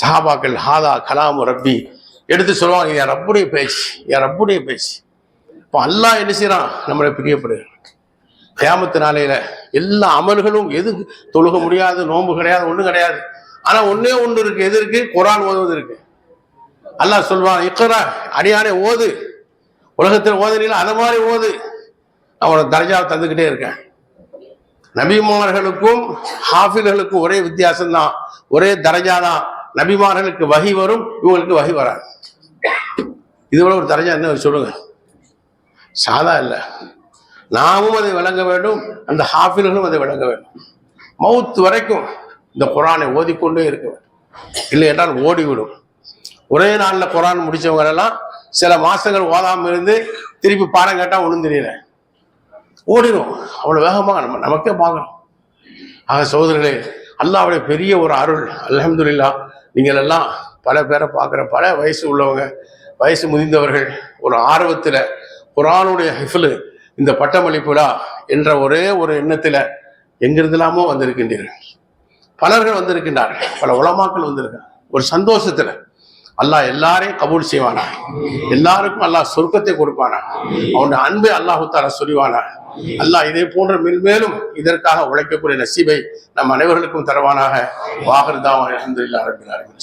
சஹாபாக்கள் ஹாதா கலாம் ரப்பி எடுத்து சொல்லுவாங்க, என் ரப்புடைய பேச்சு, என் ரப்புடைய பேச்சு. இப்போ அல்லாஹ் என்ன செய்யறான்? நம்மளை பிரியப்படுகிறான். கியாமத்து நாளையில எல்லா அமல்களும், எது தொழுக முடியாது, நோன்பு கிடையாது, ஒண்ணும் கிடையாது. ஆனா ஒன்னே ஒன்று இருக்கு. எது இருக்கு? குர்ஆன் ஓதுவது இருக்கு. அல்லாஹ் சொல்வான், இக்ரா, அடியானே ஓது, உலகத்தில் ஓதுனீங்களா அதை மாதிரி ஓது, அவனோட தர்ஜாவை தந்துக்கிட்டே இருக்கேன். நபிமார்களுக்கும் ஹாஃபில்களுக்கும் ஒரே வித்தியாசம் தான், ஒரே தர்ஜா தான். நபிமார்களுக்கு வஹி வரும், இவங்களுக்கு வஹி வராது. இதோட ஒரு தர்ஜா என்ன சொல்லுங்க? சாதா இல்லை. நாமும் அதை விளங்க வேண்டும், அந்த ஹாஃபில்களும் அதை விளங்க வேண்டும். மவுத் வரைக்கும் இந்த குர்ஆனை ஓதிக்கொண்டே இருக்க வேண்டும். இல்லை என்றால் ஓடிவிடும். ஒரே நாளில் குர்ஆன் முடிச்சவங்க எல்லாம் சில மாசங்கள் ஓதாமல் இருந்து திருப்பி பாடம் கேட்டா ஒன்றும் தெரியல, ஓடிடும். அவ்வளவு வேகமாக நமக்கே பார்க்கணும். ஆக சகோதரர்களே, அல்லாஹ்வுடைய பெரிய ஒரு அருள். அல்ஹம்துலில்லாஹ். நீங்கள் எல்லாம் பல பேரை பார்க்குற, பல வயசு உள்ளவங்க, வயசு முதிர்ந்தவர்கள், ஒரு ஆர்வத்தில் குர்ஆனுடைய ஹிஃப்ல், இந்த பட்டமளிப்பு விழா என்ற ஒரே ஒரு எண்ணத்தில் எங்கிருந்தெல்லாமோ வந்திருக்கின்றீர்கள். பலர்கள் வந்திருக்கின்றார்கள், பல உலமாக்கள் வந்திருக்காங்க. ஒரு சந்தோஷத்துல அல்லாஹ் எல்லாரையும் கபூல் செய்வானா, எல்லாருக்கும் அல்லாஹ் சொர்க்கத்தை கொடுப்பானா, அவனுடைய அன்பை அல்லாஹு தஆலா சொல்வானா. அல்லாஹ் இதே போன்ற மேலும் இதற்காக உழைக்கக்கூடிய நசீபை நம் அனைவர்களுக்கும் தருவானாக. வாஹிர் தாவானா அல்ஹம்துலில்லாஹி ரப்பில் ஆலமீன்.